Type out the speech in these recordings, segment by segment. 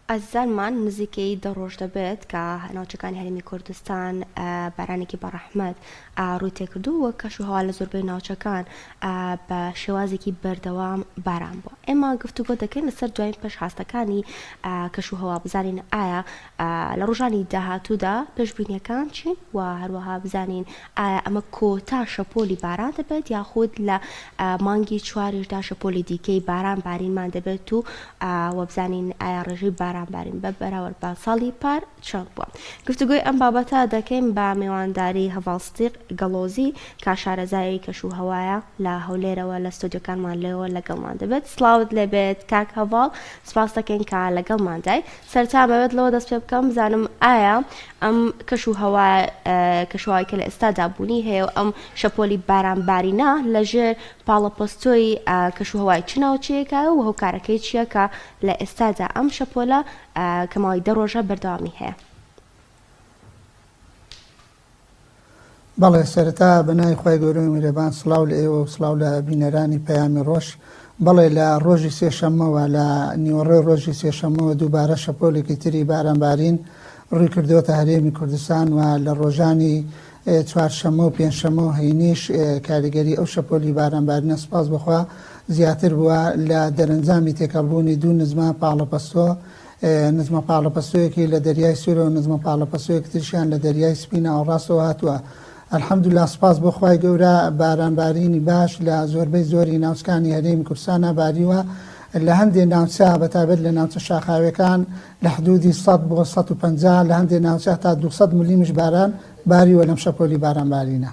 ئازارمان نزیکەی دە ڕۆژ دەبێت کە ناوچەکانی هەرێمی کوردستان بارانێکی بەڕەحمەت ڕووی تێکردوو وە کەش و هەوا لە زۆربەی ناوچەکان بە شێوازێکی بەردەوام باران بووە. ئێمە گفتوگۆ دەکەین لەسەر دوایین پێشخواستەکانی کەش و هەوا بزانین ئایا لە ڕۆژانی داهاتوودا پێشبینیەکان چین و هەروەها بزانین ئایا ئەمە کۆتا شەپۆلی باران دەبێت یاخود لە مانگی چواریشدا شەپۆلی دیکەی باران بارینمان دەبێت و وەبزانین ئایا ڕێژەی باران بە بەراورد بە ساڵی پار چەند بووە. گفتوگوی ئەم بابەتە دەکەین بە میوانداری هەڤاڵستیق گەڵۆزی کە شارەزایی کەش و هەوایە لە هەولێرەوە لە ستۆدیۆکانمان لێەوە لەگەڵمان دەبێت. سڵاوت لێبێت کاک هەڤاڵ، سپاس دەکەین کە لەگەڵماندای. سەرتا مەوێت لەوە دەست پێ بکەم بزانم ئایا ئەم کەش و هەوای کە لە ئێستادا بوونی هەیە و ئەم شەپۆلی بارانبارینە لەژێر پاڵەپۆستۆی کەش و هەوای چ ناوچەیەکە و هۆکارەکەی چییە کە لە ئێستادا ئەم شەپۆلە کە ماوەی دە ڕۆژە بەردەوامی هەیە؟ بەڵێ سەرەتا بەنای خۆی گەورەی میرەبان سڵاو لە ئێوە و سڵاو لە بینەرانی پەیامی ڕۆژ. بەڵێ لە ڕۆژی سێشەممەوە لە نیوەڕێ ڕۆژی سێشەممەوە دووبارە شەپۆلێکی تری بارانبارین ڕووی کردوتە هەرێمی کوردستان و لە ڕۆژانی چوارشەممە و پێنجشەممە و هەینیش کاریگەری ئەو شەپۆلی بارانبارینە سپاس بخوا زیاتر بووە لە دەرەنجامی تێکەڵبوونی دوو نزمە پاڵەپەستۆ، نزمە پاڵەپەستۆیەکی لە دەریای سوورە و نزمە پاڵەپەستۆیەک ترشیان لە دەریای سپینە ئاوڕاستەوە هاتووە. الحەمدوللا سپاس بۆ خوای گەورە بارانبارینی باش لە زۆربەی زۆری ناوچەکانی هەرێمی کوردستانە باریوە. لە هەندێک ناوچە بەتابەت لە ناوچە شاخاوەکان لە حدودی 100 بۆ 150 لە هەندێک ناوچە تا 200 ملیمیش باران باریوە لەم شەپۆلی بارانبارینە.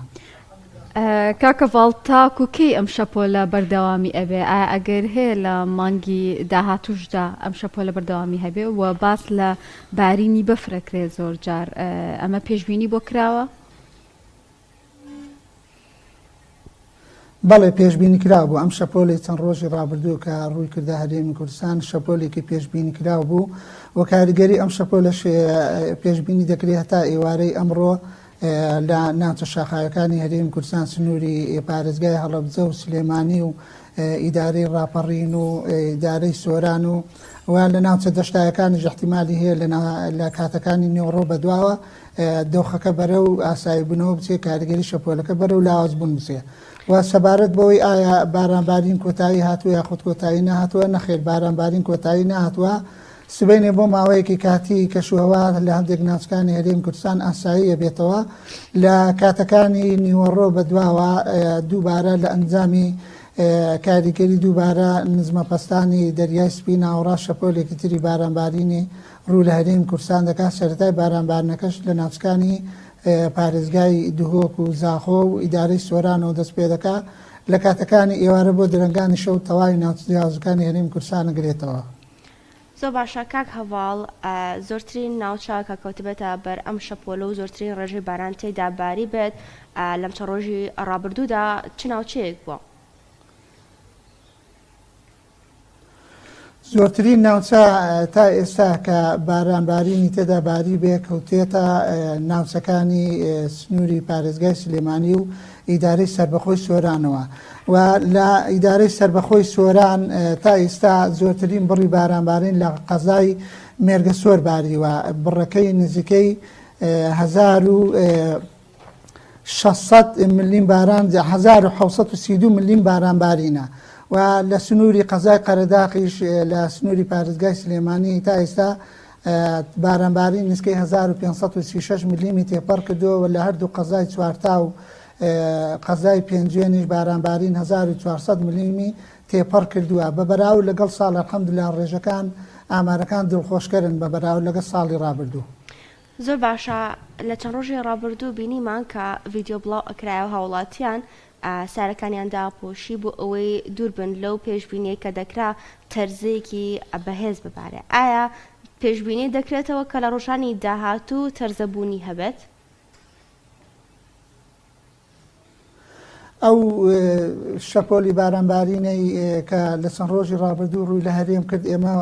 کاکە ڤاڵ تاکو کەی ئەم شەپۆلە بەردەوامی ئەبێ؟ ئەگەر هەیە لە مانگی داهاتووشدا ئەم شەپۆلە بەردەوامی هەبێ و باس لە بارینی بەفرەکرێ زۆر جار ئەمە پێشبینی بۆ کراوە؟ بەڵێ پێشبینی کرا بوو. ئەم شەپۆلی چەند ڕۆژی ڕابردوو کە ڕووی کردە هەرێمی کوردستان شەپۆلێکی پێشبینی کرا بوو و کاریگەری ئەم شەپۆلەش پێشبینی دەکرێت هەتا ئێوارەی ئەمڕۆ لە ناوچە شاخاوەکانی هەرێمی کوردستان سنووری پارێزگای هەڵەبجە و سلێمانی و ئیدارەی ڕاپەڕین و ئیدارەی سۆران و لە ناوچە دەشتایەکانیش احتیمالی هەیە لە کاتەکانی نێوڕۆ بەدواوە دۆخەکە بەرە و ئاسایی بوونەوە بچێ کاریگەری شەپۆلەکە بەرە و لاواز بوون بچێ و سەبارەت بەوەی ئایا بارانبارین کۆتایی هاتووە یاخود کۆتایی نەهاتووە. نەخێر، بارانبارین کۆتایی نەهاتووە. سبەینێ بۆ ماوەیەکی کاتی کەشوهەوا لە هەندێک ناوچەکانی هەرێمی کوردستان ئاساییە بێتەوە. لە کاتەکانی نیوەڕۆ بەدواوە دووبارە لە ئەنجامی کاریگەری دووبارە نزمەپەستانی دەریای سپین ئاوڕا شەپۆلێکی تری بارانبارینی ڕوو لە هەرێمی کوردستان دەکات. سەرەتای بارانبارنەکەش لە ناوچەکانی پارێزگای دوهۆک و زاخۆ و ئیدارەی سۆرانەوە دەست پێ دەکات لە کاتەکانی ئێوارە بۆ درەنگانی شەو تەواوی ناوچەکانی هەرێمی کوردستان نەگرێتەوە. زۆر باشە کاک هەڤاڵ، زۆرترین ناوچە کە کەوتبێتە بەر ئەم شەپۆلە و زۆرترین ڕێژەی باران تێدا باری بێت لەم چەند ڕۆژی ڕابردوودا چ ناوچەیەک بووە؟ زۆرترین ناوچە تا ئێستا کە بارانبارینی تێدا باری بێ کەوتێتە ناوچەکانی سنووری پارێزگای سلێمانی و ئیدارەی سربەخۆی سۆرانەوە و لە ئیدارەی سربەخۆی سۆران تا ئێستا زۆرترین بڕی بارانبارین لە قەزای مێرگە سۆر باریوە. بڕەکەی نزیکەی 1600 ملیم باران 1732 ملیم بارانبارینە و لە سنووری قەزای قەرەداقیش لە سنووری پارێزگای سلێمانی تا ئێستا بارانبارین نزیکەی 1536 ملیمی تێپەڕ کردووە و لە هەردوو قەزای چوارتا و قەزای پێنجێنیش بارانبارین 1400 ملیمی تێپەڕ کردووە. بە بەراو لەگەڵ ساڵ الحەمدوللا ڕێژەکان ئامارەکان دڵخۆشکەرن بە بەراو لەگەڵ ساڵی ڕابردوو. زۆر باشە، لە چەند ڕۆژی ڕابردوو بینیمان کە ڤیدیۆ بڵاو ئەکرایە و هاوڵاتیان سارەکانیاندا پۆشی بۆ ئەوەی دوور بن لەو پێشبینیە کە دەکرا تەرزەیەکی بەهێز ببارێ. ئایا پێشبینی دەکرێتەوە کە لە ڕۆژانی داهاتوو تەرزەبوونی هەبێت؟ ئەو شەپۆلی بارانبارینەی کە لە چەند ڕۆژی ڕابردوو ڕووی لە هەرێم کرد ئێمە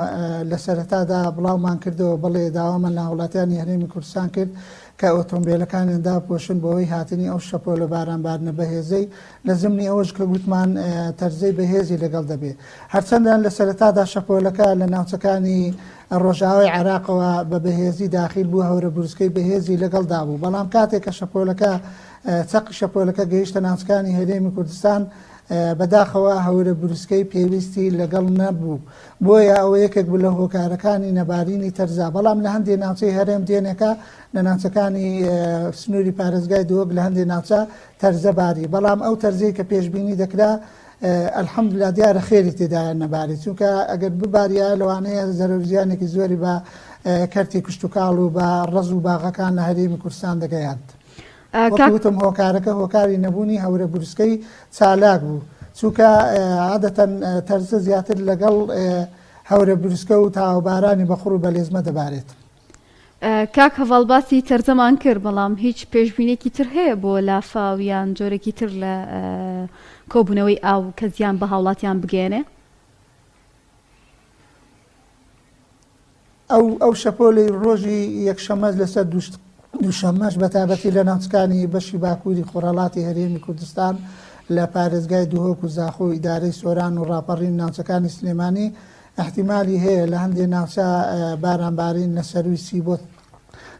لە سەرەتادا بڵاومان کردەوە بڵێ داوامان لە وڵاتیانی هەرێمی کوردستان کرد کە ئۆتۆمبیلەکانیاندا پۆشن بۆەوەی هاتنی ئەو شەپۆلە بارانبارنە بەهێزەی لە زمانی ئەوەش کە گوتمان تەرزەی بەهێزی لەگەڵ دەبێت هەرچەندان لە سەرەتادا شەپۆلەکە لە ناوچەکانی ڕۆژاوای عێراقەوە بە بەهێزی داخل بوو هەورە بروسکەی بەهێزی لەگەڵدا بوو بەڵام کاتێک کە شەپۆلەکە چەقی شەپۆلەکە گەیشتە ناوچەکانی هەرێمی کوردستان بەداخەوە هەورە بروسکەی پێویستی لەگەڵ نەبوو بۆیە ئەوە یەکێک بوو لە هۆکارەکانی نەبارینی تەرزا بەڵام لە هەندێک ناوچەی هەرێم دێنێکە لە ناوچەکانی سنووری پارێزگای دۆک لە هەندێک ناوچە تەرزە باری بەڵام ئەو تەرزەی کە پێشبینی دەکرا الحەمدوللا دیارە خێری تێدایە نەباری چونکە ئەگەر بباریە لەوانەیە زەرۆرزیانێکی زۆری بە کەرتی کشت و کاڵ و بە ڕەز و باغەکان لە هەرێمی کوردستان دەگەیاند وەکوتم هۆکارەکە هۆکاری نەبوونی هەورە بروسکەی چالاک بوو چونکە عادەتەن تەرزە زیاتر لەگەڵ هەورە بروسکە و تاوبارانی بەخڕ و بەلێزمە دەبارێت کاک هەواڵباسی تەرزەمان کرد بەڵام هیچ پێشبینێکی تر هەیە بۆ لافاویان جۆرێکی تر لە کۆبوونەوەی ئاو کە زیان بە هاوڵاتیان بگێنێ ئەو شەپۆلی ڕۆژی یەکشەمەش لەسەر دووشەمەش بەتابەتی لە ناوچەکانی بەشی باکووری خۆڕەڵاتی هەرێمی کوردستان لە پارێزگای دوهۆک و زاخۆ و ئیدارەی سۆران و ڕاپەڕین ناوچەکانی سلێمانی احتیمالی هەیە لە هەندێک ناوچە بارانبارین لە سەرویسی بۆ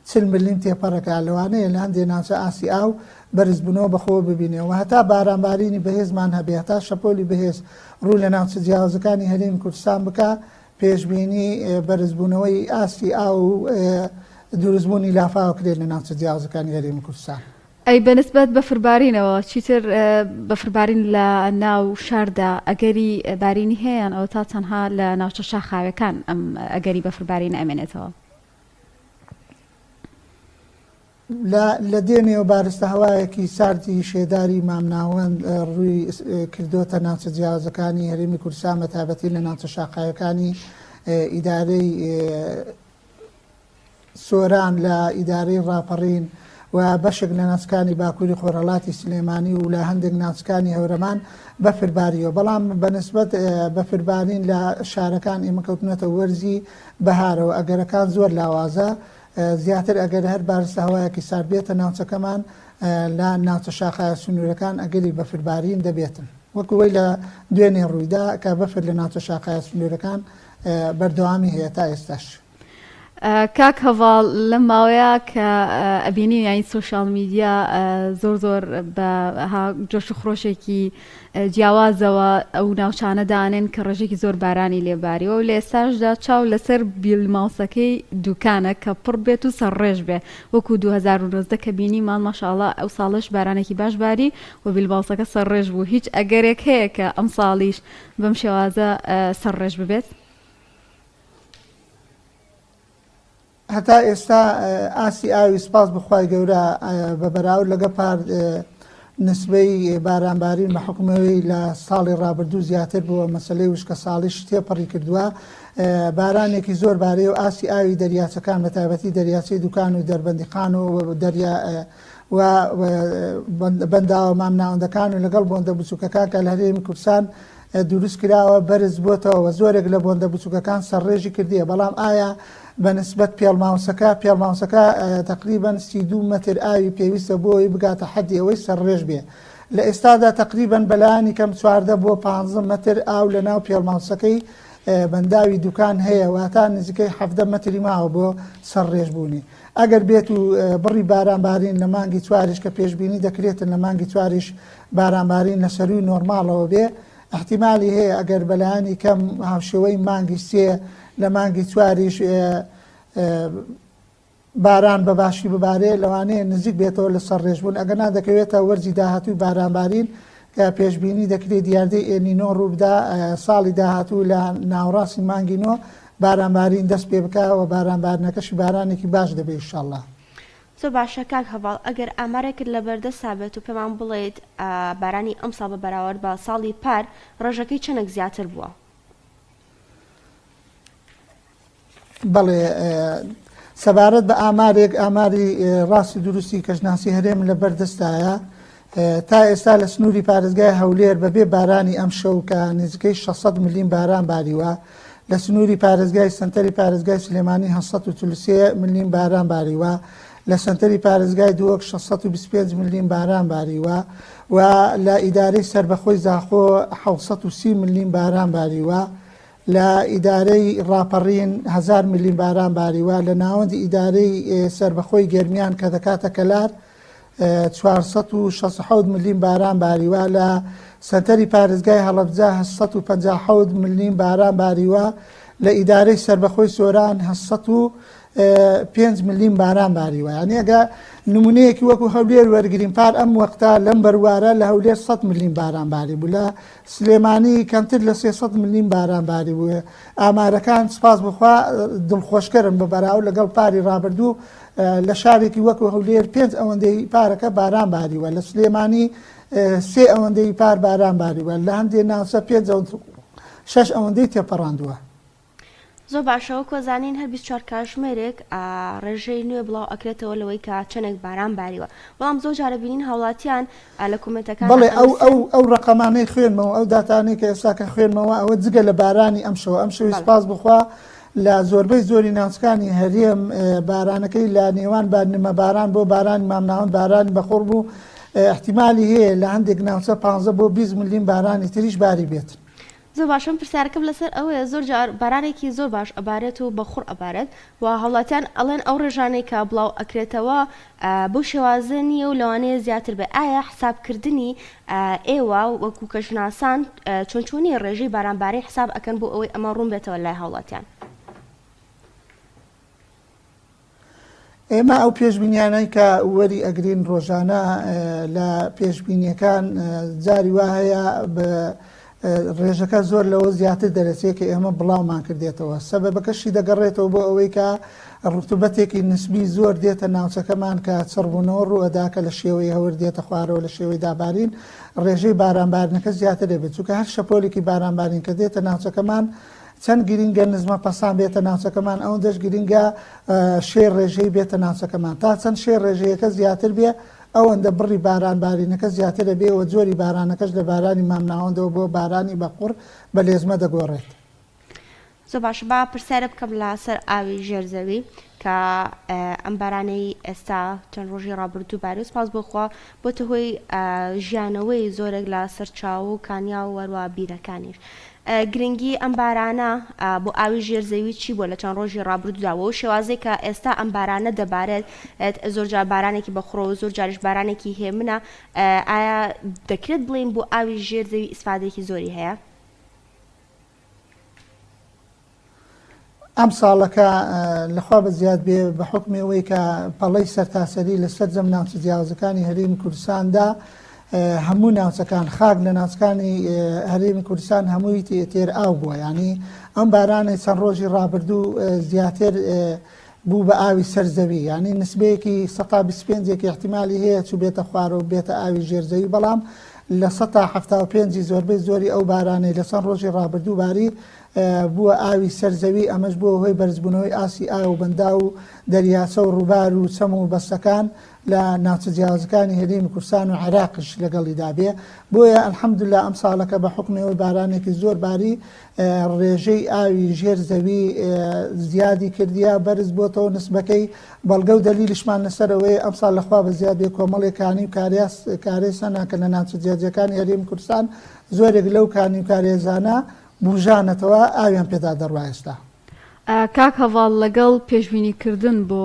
40 ملیم تێپەڕەکە لەوانەیە لە هەندێک ناوچە ئاسی ئاو بەرزبوونەوە بەخۆ ببینێەوە هەتا بارانبارینی بەهێزمان هەبێ هەتا شەپۆلی بەهێز ڕوو لە ناوچە جیاوازەکانی هەرێمی کوردستان بکە پێشبینی بەرزبوونەوەی ئاسی ئاو و دروستبوونی لافاوە کرێت لە ناوچە جیاوازەکانی هەرێمی کوردستان ئەی بەنسبەت بەفربارینەوە چیتر بەفربارین لە ناو شاردا ئەگەری بارینی هەیەیان ئەو تا تەنها لە ناوچە شاخاوەکان ئەم ئەگەری بەفربارین ئەمێنێتەوە لە دێنێەوە بارستە هەوایەکی ساردی شێداری مامناوەند ڕووی کردوتە ناوچە جیاوازەکانی هەرێمی کوردستان بەتابەتی لە ناوچە شاخاوەکانی ئیدارەی سۆران لە ئیدارەی ڕاپەڕین و بەشێک لە ناوچەکانی باکووری خۆرهەڵاتی سلێمانی و لە هەندێک ناوچەکانی هەورەمان بەفرباریەوە بەڵام بەنسبەت بەفربارین لە شارەکان ئێمە کەوتنەتە وەرزی بەهارەوە ئەگەرەکان زۆر لاوازە زیاتر ئەگەر هەر بارستە هەوایەکی سارد بێتە ناوچەکەمان لە ناوچە شاخایە سنوورەکان ئەگەری بەفربارین دەبێتن وەکوەوەی لە دوێنێ ڕوویدا کە بەفر لە ناوچە شاخایە سنوورەکان بەردەوامی هەیە تا ئێستاش کاک هەواڵ لەم ماوەیە کە ئەبینی یانی سۆشال میدیا زۆر بە جۆش و خڕۆشێکی جیاوازەوە ئەو ناوچانەدانێن کە ڕێژێکی زۆر بارانی لێباریەوە و لە ئێستاشدا چاو لەسەر بیلماوسەکەی دوکانە کە پڕ بێت و سەرڕێژ بێ وەکو 2019 کە بینیمان ماشاءڵڵا ئەو ساڵش بارانێکی باش باری و بیلماوسەکە سەرڕێژ بوو هیچ ئەگەرێک هەیە کە ئەم ساڵیش بەم شێوازە سەرڕێژ ببێت هەتا ئێستا ئاسی ئاوی سپاس بخوای گەورە بە بەراورد لەگە پار نسبەی بارانبارین بە حکومەوەی لە ساڵی ڕابردوو زیاتر بووە مەسلەی وشکە ساڵیش تێپەڕی کردووە بارانێکی زۆر بارەیە و ئاسی ئاوی دەریاچەکان بە تایبەتی دەریاچەی دوکان و دەربەندیخان و دەریا و بەنداوە مامناوەندەکان و لەگەڵ بۆندە بچووکەکان کە لە هەرێمی کوردستان دروست کراوە بەرز بۆتەوە زۆرێک لە بۆندە بچووکەکان سەرڕێژی کردیە بەڵام ئایا بەنسبەت پێڵماوسەکە تقریبا 32 مەتر ئاوی پێویستە بۆی بگاتە حەدی ئەوەی سەرڕێژ بێ لە ئێستادا تقریبا بەلایانی کەم 14 بۆ 15 مەتر ئاو لە ناو پێڵماوسەکەی بەنداوی دوکان هەیە واتە نزیکەی 17 مەتری ماوە بۆ سەرڕێژ بوونی ئەگەر بێت و بڕی بارانبارین لە مانگی چواریش کە پێشبینی دەکرێتن لە مانگی چواریش بارانبارین لە سەروی نۆرماڵەوە بێ احتیمالی هەیە ئەگەر بەلایانی کەم هاوشێوەی مانگی سێ لە مانگی چواریش باران بەباشی ببارێ لەوانەیە نزیک بێتەوە لە سەرڕێژبوون ئەگەر نادەکەوێتە وەرزی داهاتووی بارانبارین کە پێشبینی دەکرێت دیاردەی ئێنینۆ ڕووبدا ساڵی داهاتوو لە ناوڕاستی مانگی نۆ بارانبارین دەست پێ بکەوە بارانبارنەکەشی بارانێکی باش دەبێت ئینشاءڵڵا زۆر باشە کاک هەواڵ ئەگەر ئامارێکت لە بەردەستا بێت و پێمان بڵێیت بارانی ئەم ساڵ بە بەراورد بە ساڵی پار ڕۆژەکەی چەندێک زیاتر بووە بەڵێ سەبارەت بە ئاماری ڕاستی دروستی کەژناسی هەرێم لە بەردەستایە تا ئێستا لە سنووری پارێزگای هەولێر بەبێ بارانی ئەم شەو کە نزیکەی 600 ملیم باران باریوە لە سنووری پارێزگای سنتەری پارێزگای سلێمانی 143 ملیم باران باریوە لە سنتەری پارێزگای دووەک 625 ملیم باران باریوە و لە ئیدارەی سربەخۆی زاخۆ 730 ملیم باران باریوە لە ئیدارەی ڕاپەڕین 1000 ملیم باران باریوە لە ناوەندی ئیدارەی سربەخۆی گەرمیان کە دەکاتە کەلار 467 ملیم باران باریوە لە سنتەری پارێزگای هەڵەبجە 857 ملیم باران باریوە لە ئیدارەی سربەخۆی سۆران 5 ملیم باران باریوە یعنی ئەگە نمونەیەکی وەکو هەولێر وەرگرین پار ئەم وەختە لەم بەروارە لە هەولێر 100 ملیم باران باری بوو لە سلێمانی کەمتر لە 300 ملیم باران باری بووە ئامارەکان سپاس بخوا دڵخۆشکەرن بە بەراو لەگەڵ پاری ڕابردوو لە شارێکی وەکو هەولێر 5 ئەوەندەی پارەکە باران باریوە لە سلێمانی 3 ئەوەندەی پار باران باریوە لە هەندێک ناوچە 6 ئەوەندەی تێپەڕاندووە. زۆر باشەوە کۆزانین هەر 24 کاتژمێرێک ڕێژەی نوێ بڵاو ئەکرێتەوە لەوەی کە چەندێک باران باریوە بەڵام زۆر جارە بینین هاوڵاتیان لە کومنتەکان بەڵێ ئەو ڕقەمانەی خوێنمەوە ئەو داتانەی کە ئێستا کە خوێنمەوە ئەوە جگە لە بارانی ئەم شەوی سپاس بخوا لە زۆربەی زۆری ناوچەکانی هەرێم بارانەکەی لە نێوان نمە باران بۆ بارانی مامناوەند بارانی بەخۆڕ بوو احتیمالی هەیە لە هەندێک ناوچە 15 بۆ 20 ملیم بارانی تریش باری بێت. زۆر باشم پرسیارەکەم لەسەر ئەوەیە زۆر جار بارانێکی زۆر باش ئەبارێت و بەخوڕ ئەبارێت و هەوڵاتیان ئەڵێن ئەو ڕێژانەی کە بڵاو ئەکرێتەوە بۆ شێوازە نییە و لەوانەیە زیاتر بێ ئایا حسابکردنی ئێوە وەکو کەژناسان چۆنچۆنی ڕێژەی بارانباری حساب ئەکەن بۆ ئەوەی ئەمە ڕوون بێتەوە لای هەوڵاتیان؟ ئێمە ئەو پێشبینیانەی کە وەری ئەگرین ڕۆژانە لە پێشبینیەکان جاری وا هەیە ڕێژەکە زۆر لەوە زیاتر دەرەچێت کە ئێمە بڵاومان کردێتەوە سەبەبەکەشی دەگەڕێتەوە بۆ ئەوەی کە ڕوتوبەتێکی نسبی زۆر دێتە ناوچەکەمان کە چڕبوونەوە ڕوئەداکە لە شێوەی هەور دێتە خوارەوە لە شێوەی دابارین ڕێژەی بارانبارنەکە زیاتر دەبێت چونکە هەر شەپۆلێکی بارانبارین کە دێتە ناوچەکەمان چەند گرینگە نزمە پەسان بێتە ناوچەکەمان ئەو دەش گرینگە شێر ڕێژەی بێتە ناوچەکەمان تا چەند شێر ڕێژەیەکە زیاتر بێ ئەوەندە بڕی بارانبارینەکە زیاترە بێەوە جۆری بارانەکەش لە بارانی مامناوەندەوە بۆ بارانی بەقوڕ بە لێزمە دەگۆڕێت. زۆر باش با پرسیارە بکەم لەسەر ئاوی ژێرزەوی کە ئەم بارانەی ئێستا چەند ڕۆژی ڕابردوو باری و سپاس بخوا بۆتە هۆی ژیانەوەی زۆرێک لە سەرچاو و کانیا و وەروە بیرەکانیش. گرنگی ئەم بارانە بۆ ئاوی ژێرزەوی چی بۆ لە چەند ڕۆژی ڕابردووداوە و شێوازەی کە ئێستا ئەم بارانە دەبارێت زۆر جار بارانێکی بەخڕۆ و زۆر جاریش بارانێکی هێمنە ئایا دەکرێت بڵین بۆ ئاوی ژێرزەوی ئیسفادێکی زۆری هەیە؟ ئەم ساڵەکە لەخوا بە زیاد بێ بە حکمەوەی کە پەڵەی سەرتاسەری لەسەر جەم ناوچە جیاوازەکانی هەرێمی کوردستاندا هەموو ناوچەکان خاک لە ناوچەکانی هەرێمی کوردستان هەمووی تێر ئاو بووە ینی ئەم بارانەی چەند ڕۆژی ڕابردوو زیاتر بوو بە ئاوی سەرزەوی ینی نسبەیەکی 125 احتیمالی هەیە چوو بێتە خوارەوە بێتە ئاوی ژێرزەوی بەڵام لە 175 زۆربەی زۆری ئەو بارانەی لە چەند ڕۆژی ڕابردوو باری بووە ئاوی سەرزەوی ئەمەش بۆ هۆی بەرزبوونەوەی ئاسی ئا و بەندا و دەریاچە و ڕووبار و چەم و بەستەکان لە ناوچە جیاوازەکانی هەرێمی کوردستان و عێراقش لەگەڵیدا بێ بۆیە ئەلحەمدوللا ئەم ساڵەکە بە حکمەوەی بارانێکی زۆر باری ڕێژەی ئاوی ژێر زەوی زیادی کردیا بەرز بۆتەوە نسبەکەی بەڵگە و دەلیلشمان لەسەرەوەی ئەم ساڵ لەخوا بە زیاد بێ کۆمەڵێکانی و کارێ سەناکە لە ناوچە جیاوازەکانی هەرێمی کوردستان زۆرێک لەو کانی و کارێزانە بوژانەتەوە ئاویان پێدا دەڕوا ئێستا. کاک هەواڵ لەگەڵ پێشبینیکردن بۆ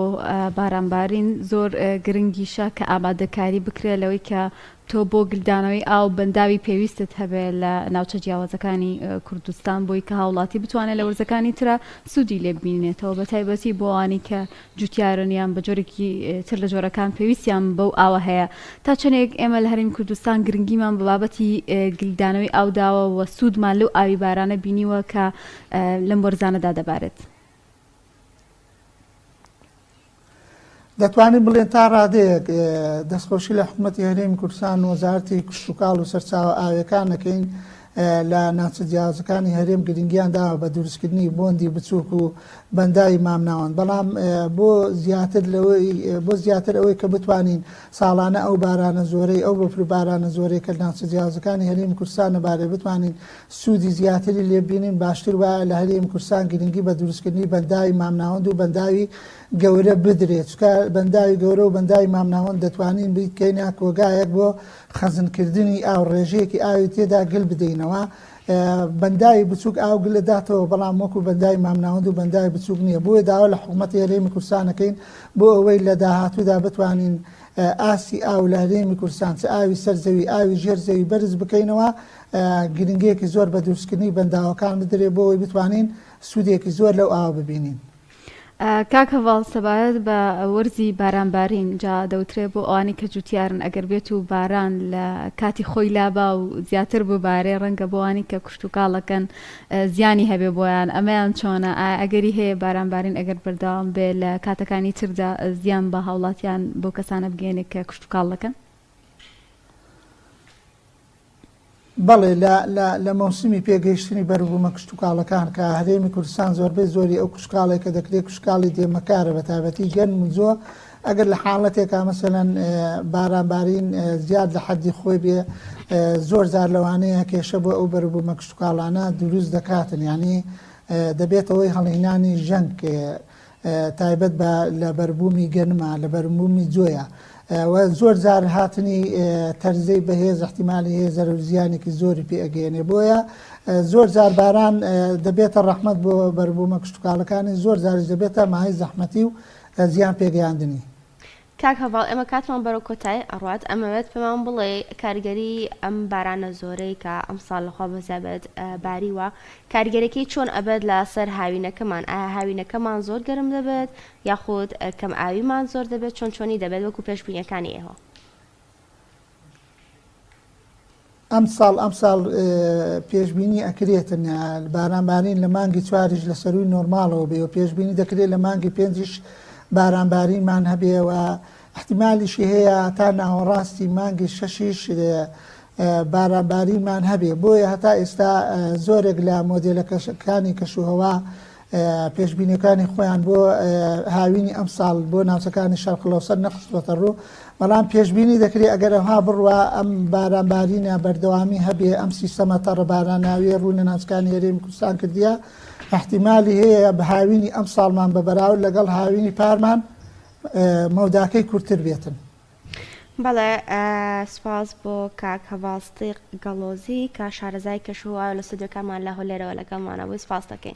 بارانبارین زۆر گرنگیشە کە ئامادەکاری بکرێت لەوەی کە تۆ بۆ گلدانەوەی ئاو بەنداوی پێویستت هەبێت لە ناوچە جیاوازەکانی کوردستان بۆی کە هاوڵاتی بتوانێت لە وەرزەکانی ترە سوودی لێ ببینێتەوە بە تایبەتی بۆ ئەوانی کە جوتیارنیان بە جۆرێکی تر لە جۆرەکان پێویستیان بەو ئاوە هەیە تا چەندێک ئێمە لە هەرێمی کوردستان گرنگیمان بە بابەتی گلدانەوەی ئاوداوە و سوودمان لەو ئاوی بارانە بینیوە کە لەم وەرزانەدا دەبارێت. دەتوانین بڵێن تا ڕادەیەک دەستخۆشی لە حکوومەتی هەرێمی کوردستان و وەزارەتی کشتوکاڵ و سەرچاوە ئاویەکان نەکەین لە ناوچە جیاوازەکانی هەرێم گرنگیان داوە بە دروستکردنی بۆندی بچووک و بەنداوی مامناوەند بەڵام بۆ زیاتر ئەوەی کە بتوانین ساڵانە ئەو بارانە زۆرەی ئەو بەفر بارانە زۆرەی کە ناوچە جیاوازەکانی هەرێمی کوردستان نەبارێ بتوانین سوودی زیاتری لێبینین باشتر وایە لە هەرێمی کوردستان گرنگی بە دروستکردنی بەنداوی مامناوەند و بەنداوی گەورە بدرێت چکە بەنداوی گەورە و بەنداوی مامناوەند دەتوانین بکەینە کۆگایەک بۆ خەزنکردنی ئاو ڕێژەیەکی ئاوی تێدا گل بدەینەوە بەنداوی بچووک ئاو گل دەداتەوە بەڵام وەکو بەنداوی مامناوەند و بەنداوی بچووک نییە بۆیە داوا لە حکوومەتی هەرێمی کوردستانەکەین بۆ ئەوەی لە داهاتوودا بتوانین ئاسی ئاو لە هەرێمی کوردستان چ ئاوی سەرزەوی ئاوی ژێرزەوی بەرز بکەینەوە گرنگیەکی زۆر بە دروستکردنی بەنداوەکان بدرێت بۆ ئەوەی بتوانین سوودێکی زۆر لەو ئاو ببینین. کاک هەڤاڵ سەبارەت بە وەرزی بارانبارین جا دەوترێت بۆ ئەوانی کە جوتیارن ئەگەر بێت و باران لە کاتی خۆی لابا و زیاتر ببارێ ڕەنگە بۆوانی کە کشت و کاڵەکەن زیانی هەبێ بۆیان ئەمەیان چۆنە ئەگەری هەیە بارانبارین ئەگەر بەردەوام بێ لە کاتەکانی تردا زیان بە هاوڵاتیان بۆ کەسانە بگەێنێت کە کشت و کاڵەکەن بەڵێ لە مەوسمی پێگەیشتنی بەربوومە کشتتوکاڵەکان کە هەرێمی کوردستان زۆربەی زۆری ئەو کوشکاڵێک کە دەکرێت کوشکاڵی دێمەکارە بە تایبەتی گەرم و زۆر ئەگەر لە حاڵەتێکا مەسەلەن بارانبارین زیاد لە حەدی خۆی بێ زۆر زار لەوانەیە کێشە بۆ ئەو بەربوومە کشتتوکاڵانە دروست دەکاتن ینی دەبێتەوەی هەڵهینانی ژەنگ تایبەت بە لە بەربوومی گەنمە لە بەربوومی جۆیە زۆر زار هاتنی تەرزەی بەهێز احتیمالی هەیە زەرەر زیانێکی زۆری پێ ئەگەێنێ بۆیە زۆر زار باران دەبێتە ڕەحمەت بۆ بەربوومە کشتتوکاڵەکانی زۆر زاریش دەبێتە ماهای زەحمەتی و زیان پێگەیاندنی. کاک هەڤاڵ ئێمە کاتمان بەرەو کۆتایی ئەڕات ئەمەوێت پێمان بڵێ کارگەری ئەم بارانە زۆرەی کە ئەم ساڵ لەخوا بەزابێت باریوە کارگەرەکەی چۆن ئەبێت لە سەر هاوینەکەمان ئایا هاوینەکەمان زۆر گەرم دەبێت یاخود کەم ئاویمان زۆر دەبێت چۆنی دەبێت وەکو پێشبینیەکانی ئێوە ئەم ساڵ پێشببینی ئەکرێتن بارانبارین لە مانگی چواریش لە سەروی نۆرمالەوە بێ و پێشببینی دەکرێت لە مانگی پێنجش بارانبارینمان هەبێەوە احتیمالیشی هەیە تا ناوەڕاستی مانگی شەشیش بارانبارینمان هەبێ بۆیە هەتا ئێستا زۆرێک لە مۆدێلەکانی کەشوهەوا پێشبینیەکانی خۆیان بۆ هاوینی ئەم ساڵ بۆ ناوچەکانی شەرقلەوسەر نەخستوەتە ڕوو بەڵام پێشبینی دەکرێت ئەگەر ئەوها بڕوە ئەم بارانبارینە بەردەوامی هەبێ ئەم سیستەمە تەڕە باراناویە ڕوو لە ناوچەکانی هەرێمی کوردستان کردیە احتیمالی هەیە بە هاوینی ئەم ساڵمان بە بەراورد لەگەڵ هاوینی پارمان مەوداکەی کورتتر بێتن. بەڵێ سپاس بۆ کاک هەڤاڵ گەڵۆزی کە شارەزای کەشووە لە سودەکەمان لە هەولێرەوە لەگەڵمانە بۆی سپاس دەکەین.